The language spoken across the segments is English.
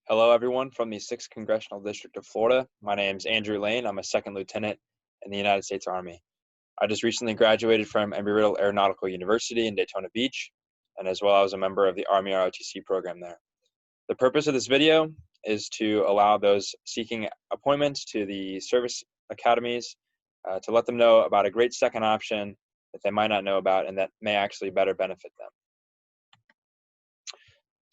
Hello, everyone from the 6th Congressional District of Florida. My name is Andrew Lane. I'm a second lieutenant in the United States Army. I just recently graduated from Embry-Riddle Aeronautical University in Daytona Beach, and as well I was a member of the Army ROTC program there. The purpose of this video is to allow those seeking appointments to the service academies to let them know about a great second option that they might not know about and that may actually better benefit them.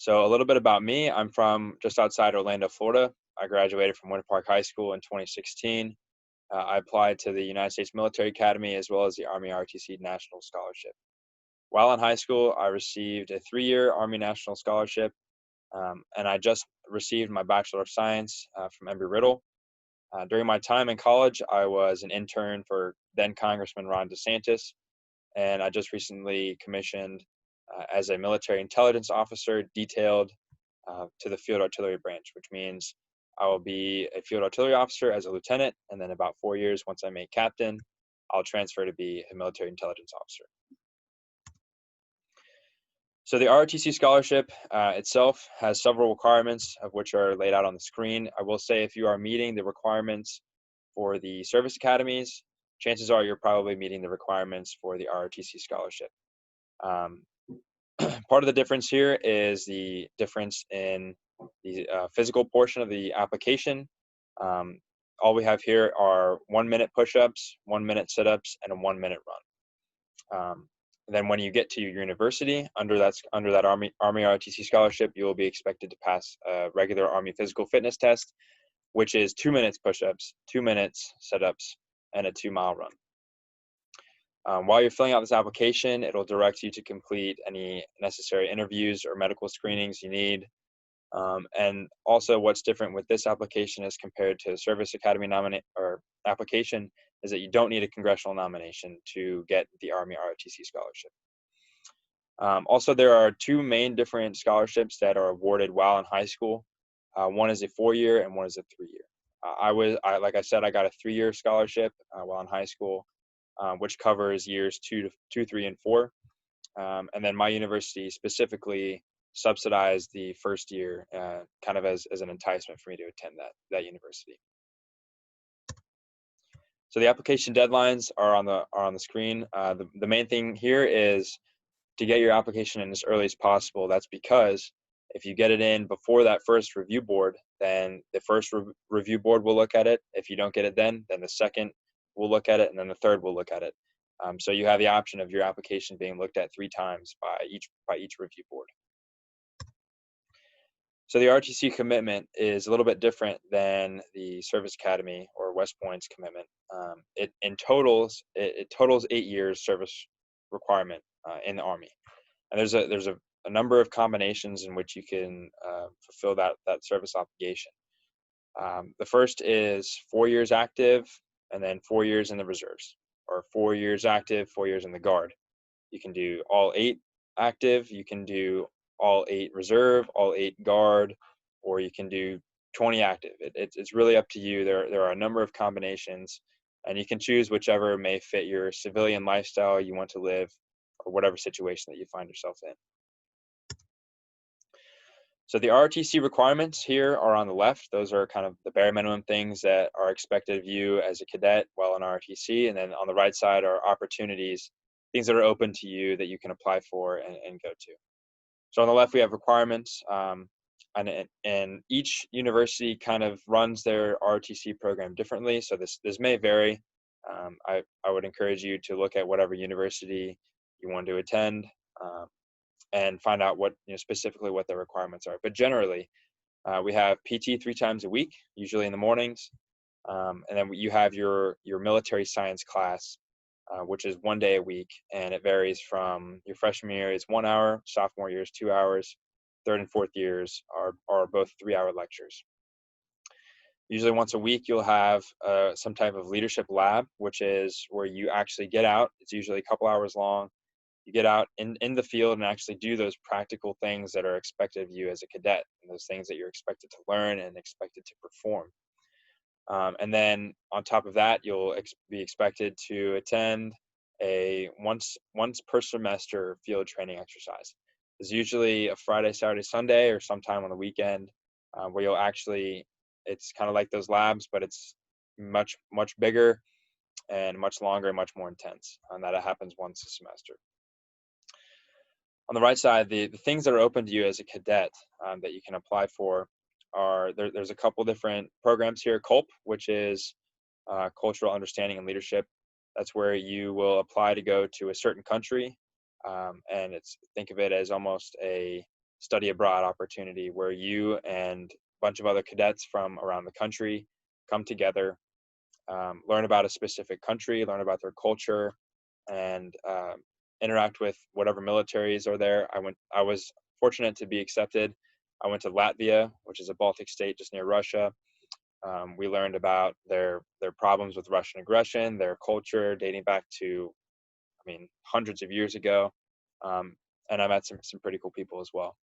So a little bit about me. I'm from just outside Orlando, Florida. I graduated from Winter Park High School in 2016. I applied to the United States Military Academy as well as the Army ROTC National Scholarship. While in high school, I received a 3-year Army National Scholarship, and I just received my Bachelor of Science from Embry-Riddle. During my time in college, I was an intern for then Congressman Ron DeSantis, and I just recently commissioned as a military intelligence officer detailed to the Field Artillery Branch, which means I will be a Field Artillery officer as a lieutenant, and then about 4 years, once I make captain, I'll transfer to be a military intelligence officer. So the ROTC scholarship itself has several requirements, of which are laid out on the screen. I will say if you are meeting the requirements for the service academies, chances are you're probably meeting the requirements for the ROTC scholarship. Part of the difference here is the difference in the physical portion of the application. All we have here are 1-minute push-ups, 1-minute sit-ups, and a 1-minute run. Then when you get to your university, under that Army ROTC scholarship, you will be expected to pass a regular Army physical fitness test, which is 2 minutes push-ups, 2 minutes sit-ups, and a 2-mile run. While you're filling out this application, it'll direct you to complete any necessary interviews or medical screenings you need. And also what's different with this application as compared to the Service Academy application is that you don't need a congressional nomination to get the Army ROTC scholarship. Also, there are 2 main different scholarships that are awarded while in high school. One is a 4-year and one is a 3-year. Like I said, I got a 3-year scholarship while in high school, which covers years 2, 3, and 4. And then my university specifically subsidized the first year, kind of as an enticement for me to attend that university. So the application deadlines are on the screen. The main thing here is to get your application in as early as possible. That's because if you get it in before that first review board, then the first review board will look at it. If you don't get it then the second will look at it, and then the third will look at it. So you have the option of your application being looked at 3 times by each review board. So the ROTC commitment is a little bit different than the Service Academy or West Point's commitment. It totals 8 years service requirement in the Army, and there's a number of combinations in which you can fulfill that service obligation. The first is 4 years active, and then 4 years in the reserves, or 4 years active, 4 years in the Guard. You can do all 8 active, you can do all 8 reserve, all 8 Guard, or you can do 20 active. It's really up to you. There are a number of combinations, and you can choose whichever may fit your civilian lifestyle you want to live, or whatever situation that you find yourself in. So the ROTC requirements here are on the left. Those are kind of the bare minimum things that are expected of you as a cadet while in ROTC. And then on the right side are opportunities, things that are open to you that you can apply for and go to. So on the left, we have requirements. And each university kind of runs their ROTC program differently. So this may vary. I would encourage you to look at whatever university you want to attend. And find out specifically what the requirements are. But generally, we have PT 3 times a week, usually in the mornings, and then you have your military science class, which is 1 day a week, and it varies from your freshman year is 1 hour, sophomore year is 2 hours, third and fourth years are both 3-hour lectures. Usually once a week, you'll have some type of leadership lab, which is where you actually get out. It's usually a couple hours long. You get out in the field and actually do those practical things that are expected of you as a cadet, and those things that you're expected to learn and expected to perform. And then on top of that, you'll be expected to attend a once per semester field training exercise. It's usually a Friday, Saturday, Sunday, or sometime on the weekend. where you'll actually, it's kind of like those labs, but it's much bigger and much longer and much more intense, and that happens once a semester. On the right side, the things that are open to you as a cadet that you can apply for are, there's a couple different programs here. CULP, which is cultural understanding and leadership. That's where you will apply to go to a certain country, and think of it as almost a study abroad opportunity where you and a bunch of other cadets from around the country come together, learn about a specific country, learn about their culture, and interact with whatever militaries are there. I was fortunate to be accepted. I went to Latvia, which is a Baltic state just near Russia. We learned about their problems with Russian aggression, their culture dating back to, hundreds of years ago. And I met some pretty cool people as well.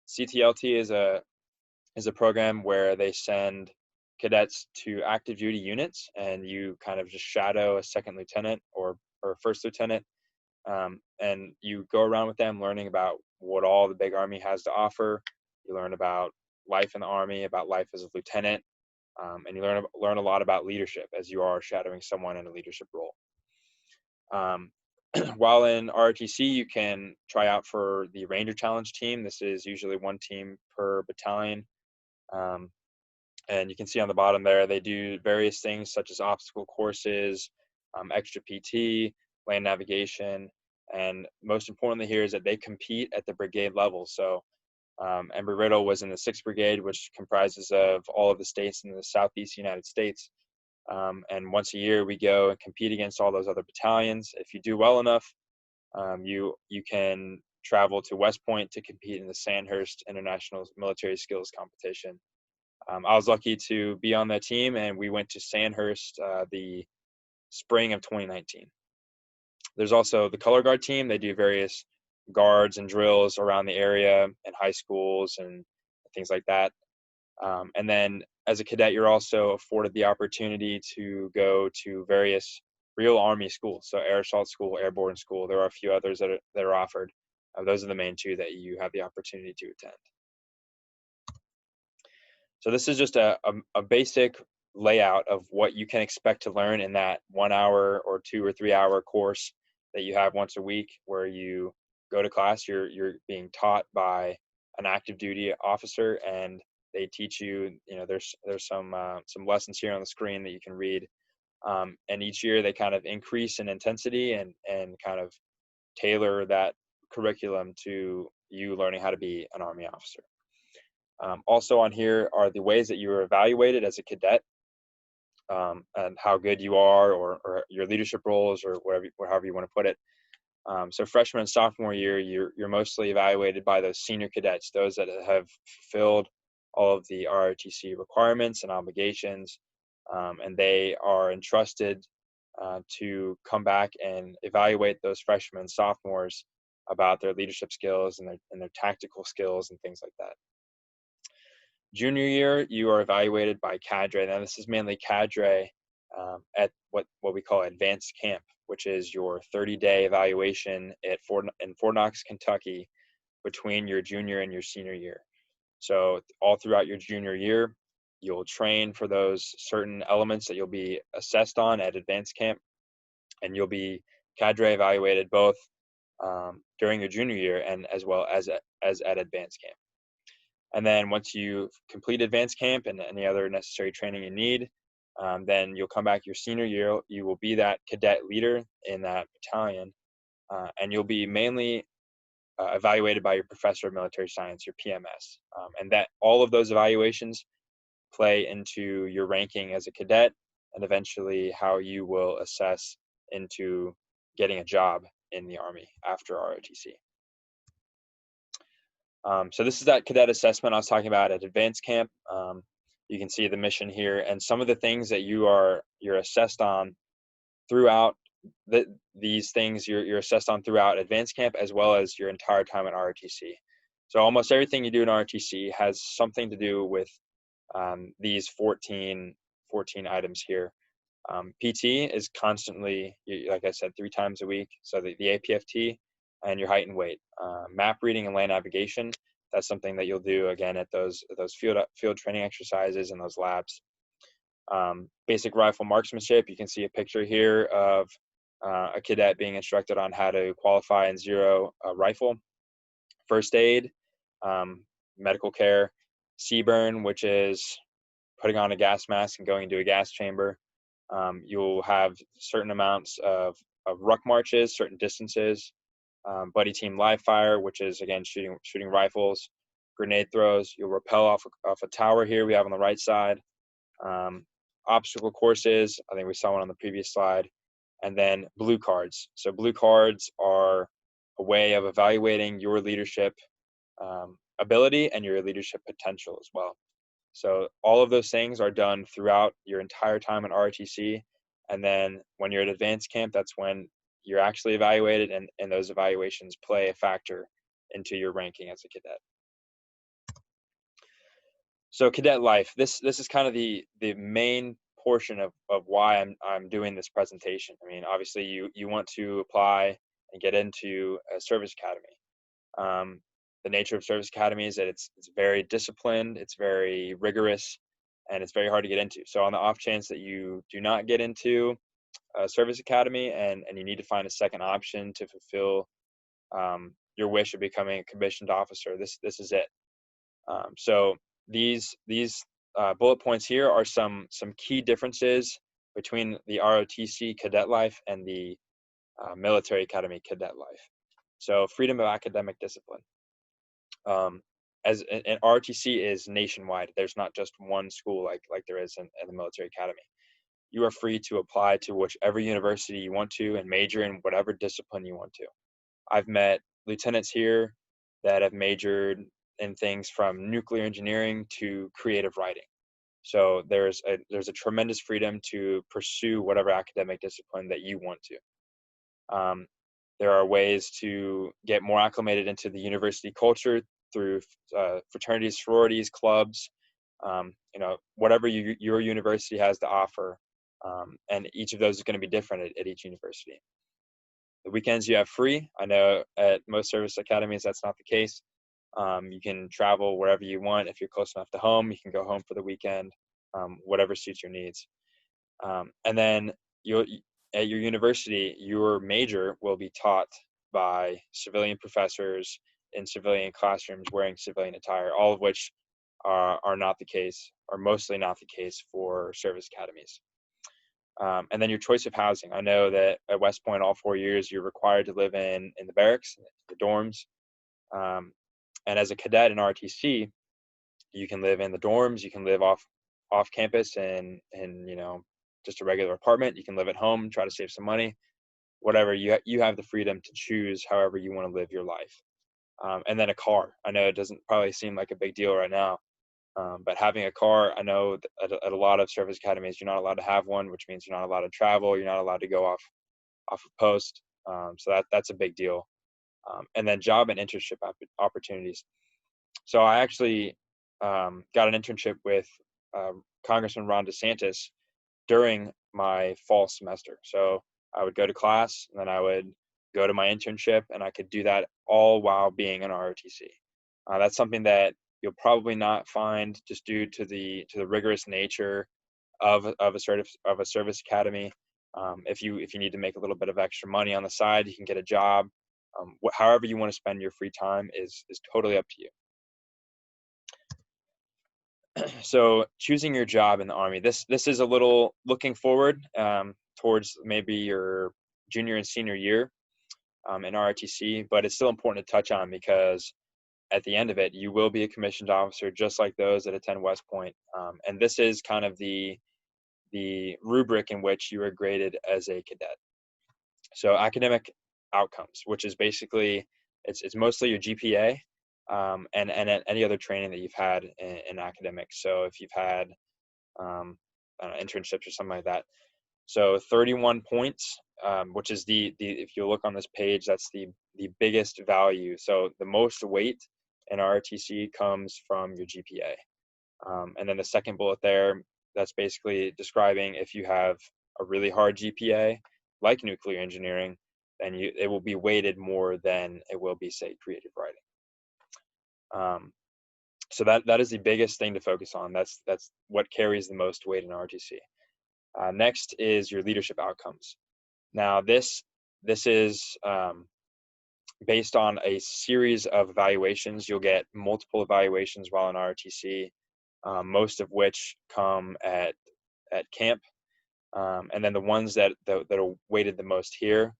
CTLT is a program where they send cadets to active duty units, and you kind of just shadow a second lieutenant or first lieutenant. And you go around with them learning about what all the big Army has to offer. You learn about life in the Army, about life as a lieutenant, and you learn a lot about leadership as you are shadowing someone in a leadership role. While in ROTC, you can try out for the Ranger Challenge team. This is usually one team per battalion. And you can see on the bottom there, they do various things such as obstacle courses, extra PT, land navigation, and most importantly here is that they compete at the brigade level. So Embry-Riddle was in the 6th Brigade, which comprises of all of the states in the Southeast United States. And once a year, we go and compete against all those other battalions. If you do well enough, you can travel to West Point to compete in the Sandhurst International Military Skills Competition. I was lucky to be on that team, and we went to Sandhurst the spring of 2019. There's also the color guard team. They do various guards and drills around the area and high schools and things like that. And then as a cadet, you're also afforded the opportunity to go to various real Army schools. So Air Assault School, Airborne School. There are a few others that are offered. Those are the main two that you have the opportunity to attend. So this is just a basic layout of what you can expect to learn in that 1 hour or 2 or 3 hour course that you have once a week, where you go to class. You're being taught by an active duty officer, and they teach you. There's some lessons here on the screen that you can read, and each year they kind of increase in intensity and kind of tailor that curriculum to you learning how to be an Army officer. Also on here are the ways that you are evaluated as a cadet, and how good you are, or your leadership roles, or however you want to put it. So freshman and sophomore year, you're mostly evaluated by those senior cadets, those that have fulfilled all of the ROTC requirements and obligations, and they are entrusted to come back and evaluate those freshmen and sophomores about their leadership skills and their tactical skills and things like that. Junior year, you are evaluated by cadre. Now, this is mainly cadre at what we call advanced camp, which is your 30-day evaluation in Fort Knox, Kentucky, between your junior and your senior year. So all throughout your junior year, you'll train for those certain elements that you'll be assessed on at advanced camp, and you'll be cadre evaluated both during your junior year and as well as at advanced camp. And then once you complete advanced camp and any other necessary training you need, then you'll come back your senior year. You will be that cadet leader in that battalion, and you'll be mainly evaluated by your professor of military science, your PMS. And that all of those evaluations play into your ranking as a cadet, and eventually how you will assess into getting a job in the Army after ROTC. So this is that cadet assessment I was talking about at advanced camp. You can see the mission here and some of the things that you're assessed on throughout these things you're assessed on throughout advanced camp, as well as your entire time at ROTC. So almost everything you do in ROTC has something to do with these 14 items here. PT is constantly, like I said, 3 times a week. So the APFT and your height and weight. Map reading and land navigation, that's something that you'll do again at those field training exercises and those labs. Basic rifle marksmanship. You can see a picture here of a cadet being instructed on how to qualify and zero a rifle. First aid, medical care, CBurn, which is putting on a gas mask and going into a gas chamber. You'll have certain amounts of ruck marches, certain distances, buddy team live fire, which is again shooting rifles, grenade throws. You'll rappel off a tower here we have on the right side. Obstacle courses, I think we saw one on the previous slide, and then blue cards. So blue cards are a way of evaluating your leadership ability and your leadership potential as well. So all of those things are done throughout your entire time at ROTC. And then when you're at advanced camp, that's when you're actually evaluated, and those evaluations play a factor into your ranking as a cadet. So cadet life, this is kind of the main portion of why I'm doing this presentation. I mean, obviously you want to apply and get into a service academy. The nature of service academy is that it's very disciplined, it's very rigorous, and it's very hard to get into. So on the off chance that you do not get into a service academy and you need to find a second option to fulfill your wish of becoming a commissioned officer, this is it. So these bullet points here are some key differences between the ROTC cadet life and the military academy cadet life. So freedom of academic discipline. As an ROTC is nationwide. There's not just one school like there is in the military academy. You are free to apply to whichever university you want to and major in whatever discipline you want to. I've met lieutenants here that have majored in things from nuclear engineering to creative writing. So there's a tremendous freedom to pursue whatever academic discipline that you want to. There are ways to get more acclimated into the university culture through fraternities, sororities, clubs, whatever your university has to offer. And each of those is going to be different at each university. The weekends you have free. I know at most service academies that's not the case. You can travel wherever you want. If you're close enough to home, you can go home for the weekend, whatever suits your needs. And then at your university, your major will be taught by civilian professors in civilian classrooms wearing civilian attire, all of which are not the case, or mostly not the case for service academies. And then your choice of housing. I know that at West Point, all 4 years, you're required to live in the barracks, the dorms. And as a cadet in ROTC, you can live in the dorms. You can live off campus in just a regular apartment. You can live at home, try to save some money, whatever. You have the freedom to choose however you want to live your life. And then a car. I know it doesn't probably seem like a big deal right now, but having a car, I know at a lot of service academies, you're not allowed to have one, which means you're not allowed to travel. You're not allowed to go off of post. So that's a big deal. And then job and internship opportunities. So I actually got an internship with Congressman Ron DeSantis during my fall semester. So I would go to class, and then I would go to my internship, and I could do that all while being an ROTC. That's something that you'll probably not find just due to the rigorous nature of a service academy. If you need to make a little bit of extra money on the side, you can get a job. However you want to spend your free time is totally up to you. So choosing your job in the Army, this is a little looking forward towards maybe your junior and senior year in ROTC, but it's still important to touch on because at the end of it, you will be a commissioned officer just like those that attend West Point. And this is kind of the rubric in which you are graded as a cadet. So academic outcomes, which is basically, it's mostly your GPA and any other training that you've had in academics. So if you've had internships or something like that. So 31 points, which is if you look on this page, that's the biggest value. So the most weight in ROTC comes from your GPA. And then the second bullet there, that's basically describing if you have a really hard GPA, like nuclear engineering, then it will be weighted more than it will be, say, creative writing. So that is the biggest thing to focus on. That's what carries the most weight in ROTC. Next is your leadership outcomes. Now this is based on a series of evaluations. You'll get multiple evaluations while in ROTC, most of which come at camp. And then the ones that are weighted the most here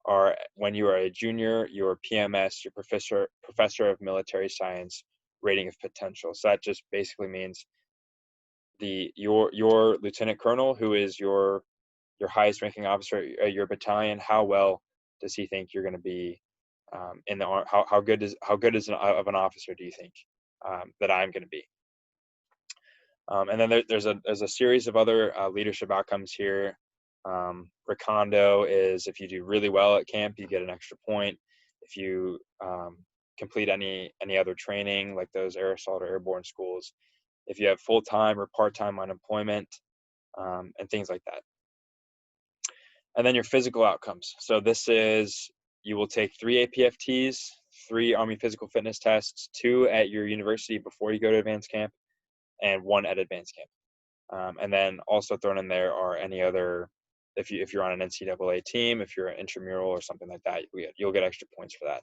are when you are a junior, your PMS, your professor of military science rating of potential. So that just basically means your lieutenant colonel, who is your highest ranking officer at your battalion, how well does he think you're going to be in the army? How good is of an officer do you think that I'm going to be? And then there's a series of other leadership outcomes here. Recondo is if you do really well at camp, you get an extra point. If you complete any other training, like those air assault or airborne schools, if you have full-time or part-time unemployment, and things like that. And then your physical outcomes. So this is, you will take 3 APFTs, 3 Army physical fitness tests, 2 at your university before you go to advanced camp, and 1 at advanced camp. And then also thrown in there are any other, if you're on an NCAA team, if you're an intramural or something like that, you'll get extra points for that.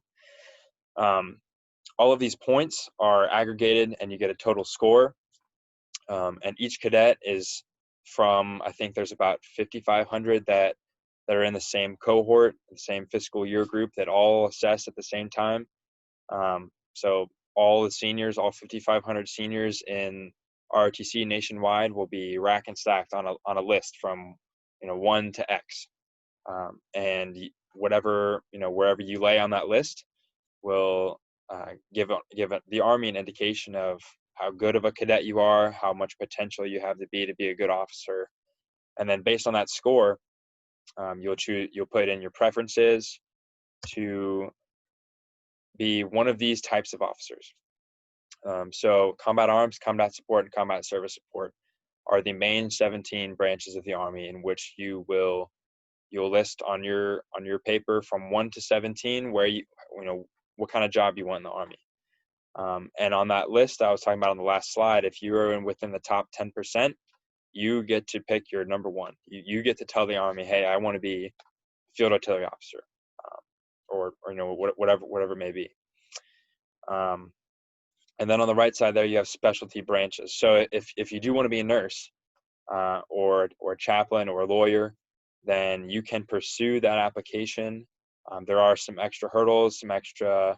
All of these points are aggregated and you get a total score. And each cadet is from, I think there's about 5,500 that are in the same cohort, the same fiscal year group, that all assess at the same time. So all the seniors, all 5,500 seniors in ROTC nationwide will be rack and stacked on a list from 1 to X, and whatever wherever you lay on that list will give the Army an indication of how good of a cadet you are, how much potential you have to be a good officer, and then based on that score, you'll put in your preferences to be one of these types of officers. So combat arms, combat support, and combat service support are the main 17 branches of the Army in which you'll list on your paper from 1 to 17 where what kind of job you want in the Army. And on that list I was talking about on the last slide, if you are within the top 10%, you get to pick your number 1. You get to tell the Army, hey, I want to be field artillery officer, or whatever it may be. And then on the right side there, you have specialty branches. So if you do want to be a nurse, or a chaplain or a lawyer, then you can pursue that application. There are some extra hurdles, some extra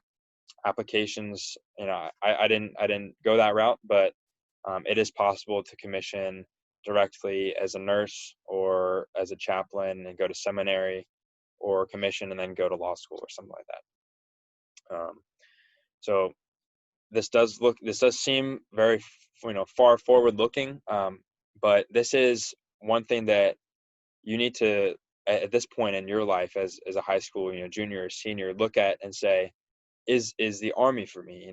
applications. I didn't go that route, but it is possible to commission directly as a nurse or as a chaplain and go to seminary, or commission and then go to law school or something like that. So this does seem very far forward looking, but this is one thing that you need to, at this point in your life as a high school junior or senior, look at and say, is the Army for me?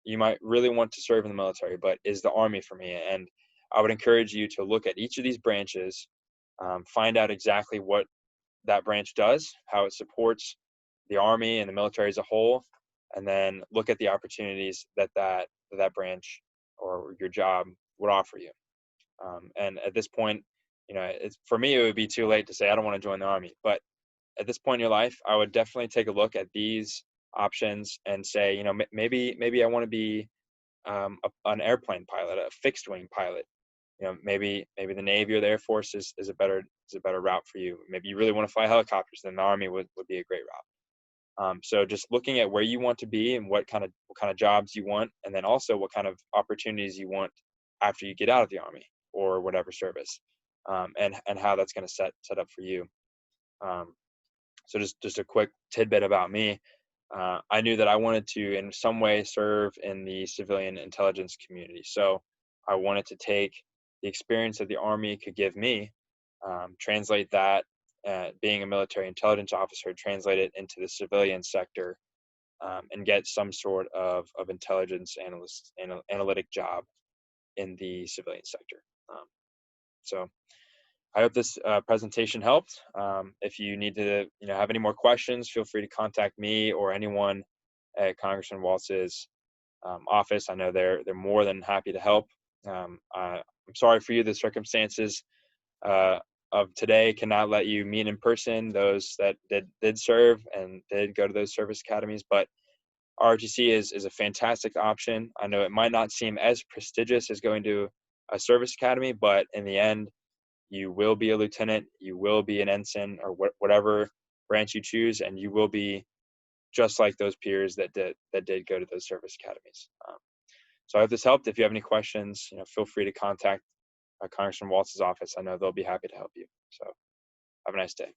You might really want to serve in the military, but is the Army for me? And I would encourage you to look at each of these branches, find out exactly what that branch does, how it supports the Army and the military as a whole, and then look at the opportunities that branch or your job would offer you. And at this point, for me, it would be too late to say I don't want to join the Army. But at this point in your life, I would definitely take a look at these options and say, maybe I want to be an airplane pilot, a fixed wing pilot. Maybe the Navy or the Air Force is a better route for you. Maybe you really want to fly helicopters, then the Army would be a great route. So just looking at where you want to be and what kind of jobs you want, and then also what kind of opportunities you want after you get out of the Army or whatever service, and how that's going to set up for you. So just a quick tidbit about me. I knew that I wanted to in some way serve in the civilian intelligence community. So I wanted to take the experience that the Army could give me, translate that, being a military intelligence officer, translate it into the civilian sector, and get some sort of intelligence analytic job in the civilian sector. So I hope this presentation helped. If you need to have any more questions, feel free to contact me or anyone at Congressman Waltz's office. I know they're more than happy to help. I'm sorry for you. The circumstances of today cannot let you meet in person those that did serve and did go to those service academies, but ROTC is a fantastic option. I know it might not seem as prestigious as going to a service academy, but in the end, you will be a lieutenant, you will be an ensign, or whatever branch you choose, and you will be just like those peers that did go to those service academies. So I hope this helped. If you have any questions, feel free to contact Congressman Waltz's office. I know they'll be happy to help you. So have a nice day.